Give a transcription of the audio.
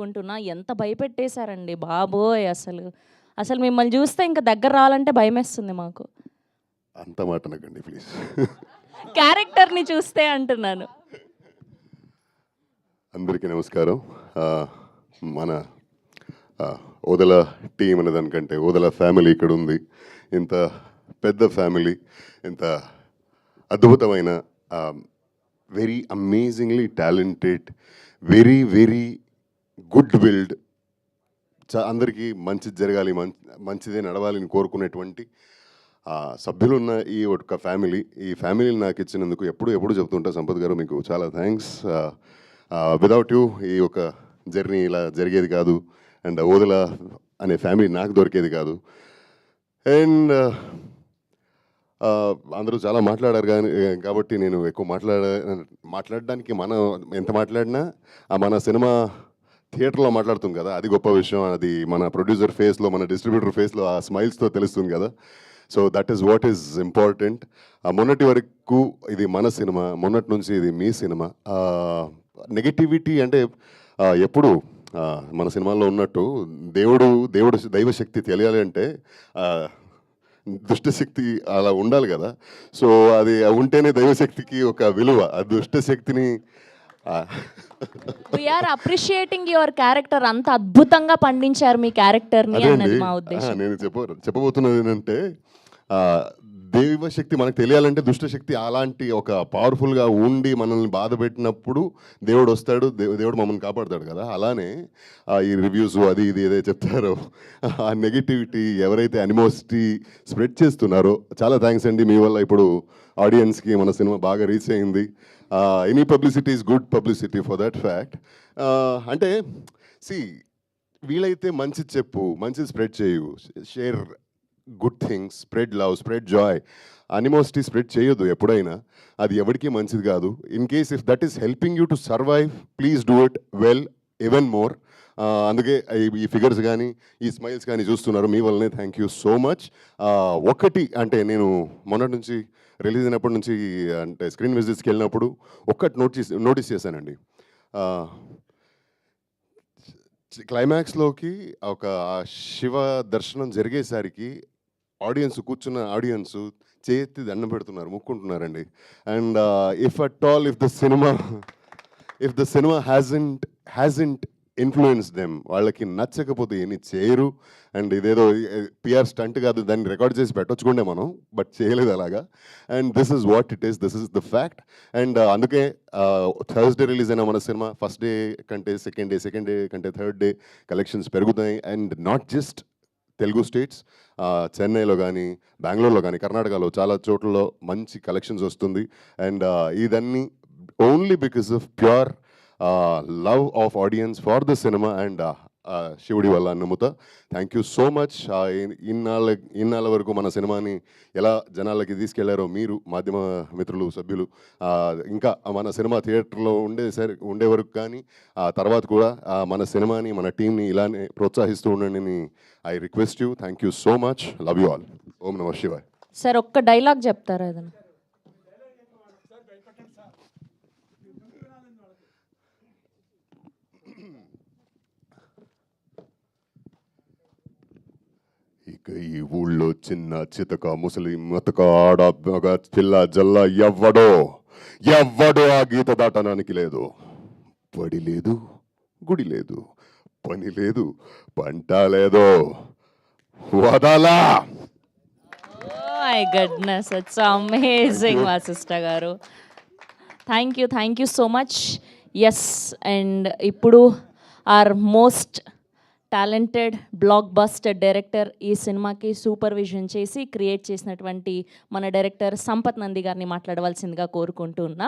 కుంటున్నా ఎంత భయపెట్టేశారండి బాబోయ్! అసలు మిమ్మల్ని చూస్తే ఇంక దగ్గర రావాలంటే భయమేస్తుంది మాకు. అంత మాట అనకండి ప్లీజ్. క్యారెక్టర్‌ని చూస్తే అంటున్నాను. అందరికీ నమస్కారం. మన ఓదెల టీం అనే దానికంటే ఓదెల ఫ్యామిలీ ఇక్కడ ఉంది. ఇంత పెద్ద ఫ్యామిలీ, ఇంత అద్భుతమైన very amazingly talented, very very good wild, అందరికీ మంచి జరగాలి, మంచిదే నడవాలని కోరుకునేటువంటి సభ్యులున్న ఈ ఒక ఫ్యామిలీ. ఈ ఫ్యామిలీని నాకు ఇచ్చినందుకు ఎప్పుడు చెప్తుంటా సంపత్ గారు, మీకు చాలా థ్యాంక్స్. విదౌట్ యూ ఈ ఒక జర్నీ ఇలా జరిగేది కాదు, అండ్ ఓదెల అనే ఫ్యామిలీ నాకు దొరికేది కాదు. అండ్ అందరూ చాలా మాట్లాడారు కాబట్టి నేను ఎక్కువ మాట్లాడడానికి మనం ఎంత మాట్లాడినా మన సినిమా థియేటర్లో మాట్లాడుతుంది కదా, అది గొప్ప విషయం. అది మన ప్రొడ్యూసర్ ఫేస్లో, మన డిస్ట్రిబ్యూటర్ ఫేస్లో ఆ స్మైల్స్తో తెలుస్తుంది కదా. So that is what is important. మొన్నటి వరకు ఇది మన సినిమా, మొన్నటి నుంచి ఇది మీ సినిమా. నెగటివిటీ అంటే ఎప్పుడు మన సినిమాల్లో ఉన్నట్టు దైవశక్తి తెలియాలి అంటే దుష్టశక్తి అలా ఉండాలి కదా. సో అది ఉంటేనే దైవశక్తికి ఒక విలువ. ఆ దుష్టశక్తిని వీఆర్ అప్రిషియేటింగ్ యువర్ క్యారెక్టర్. అంత అద్భుతంగా పండించారు మీ క్యారెక్టర్ని అన్నది మా ఉద్దేశం. నేను చెప్పబోతున్నది ఏంటంటే, దైవశక్తి మనకు తెలియాలంటే దుష్టశక్తి అలాంటి ఒక పవర్ఫుల్గా ఉండి మనల్ని బాధ పెట్టినప్పుడు దేవుడు వస్తాడు, దేవుడు మమ్మల్ని కాపాడుతాడు కదా. అలానే ఈ రివ్యూస్ అది ఇది ఏదైతే చెప్తారో ఆ నెగిటివిటీ, ఎవరైతే అనిమోసిటీ స్ప్రెడ్ చేస్తున్నారో, చాలా థ్యాంక్స్ అండి. మీ వల్ల ఇప్పుడు ఆడియన్స్కి మన సినిమా బాగా రీచ్ అయింది. Any publicity is good publicity for that fact. అంటే వీలైతే మంచి చెప్పు, మంచి స్ప్రెడ్ చేయు, share good things, spread love, spread joy. Animosity spread చేయొద్దు ఎప్పుడైనా, అది ఎవరికి మంచిది కాదు. In case if that is helping you to survive, please do it well, even more. అందుకే ఈ ఫిగర్స్ కానీ ఈ స్మైల్స్ కానీ చూస్తున్నారు, మీ వల్లనే. Thank you so much. ఒకటి అంటే నేను మొన్నటి నుంచి రిలీజ్ అయినప్పటి నుంచి అంటే స్క్రీన్ విజిట్స్కి వెళ్ళినప్పుడు ఒక్కటి నోటీస్ చేశానండి. క్లైమాక్స్లోకి ఒక శివ దర్శనం జరిగేసరికి కూర్చున్న ఆడియన్స్ చేతి దండం పెడుతున్నారు, ముక్కుంటున్నారండి. And if the cinema hasn't influence them, వాళ్ళకి నచ్చకపోతే ఏమి చేయరు. అండ్ ఇదేదో పిఆర్ స్టంట్ కాదు, దాన్ని రికార్డ్ చేసి పెట్టొచ్చుకుండే మనం, బట్ చేయలేదు అలాగా. And this is what it is, this is the fact. And అందుకే థర్స్డే రిలీజ్ అయిన మన సినిమా ఫస్ట్ డే కంటే సెకండ్ డే కంటే థర్డ్ డే కలెక్షన్స్ పెరుగుతాయి. And not just Telugu states, చెన్నైలో కానీ, బెంగళూరులో కానీ, కర్ణాటకలో చాలా చోట్లలో మంచి కలెక్షన్స్ వస్తుంది. అండ్ ఇదన్నీ only because of pure love of audience for the cinema and శివుడి వల్ల నమ్ముతా. Thank you so much. ఇన్నాళ్ళ వరకు మన సినిమాని ఎలా జనాలకి తీసుకెళ్లారో మీరు, మాధ్యమ మిత్రులు, సభ్యులు, ఇంకా మన సినిమా థియేటర్లో ఉండే వరకు కానీ తర్వాత కూడా మన సినిమాని, మన టీంని ఇలానే ప్రోత్సహిస్తూ ఉండండి. I request you. Thank you so much. Love you all. Om నమః శివాయ్. సార్ ఒక్క డైలాగ్ చెప్తారా ఏదైనా? ఇక ఈ ఊళ్ళో చిన్న చితక ముసలి మతక ఆడ పిల్ల జల్ల ఎవ్వడో ఆ గీత దాటడానికి లేదు. పడి లేదు, గుడి లేదు, పని లేదు, పంట లేదు, వదలా. My goodness, it's amazing Vasishta garu. Thank you so much. Yes, and ఇప్పుడు are most talented blockbuster director, ఈ సినిమాకి సూపర్విజన్ చేసి క్రియేట్ చేసినటువంటి మన డైరెక్టర్ సంపత్ నంది గారిని మాట్లాడవలసిందిగా కోరుకుంటూ ఉన్నాం.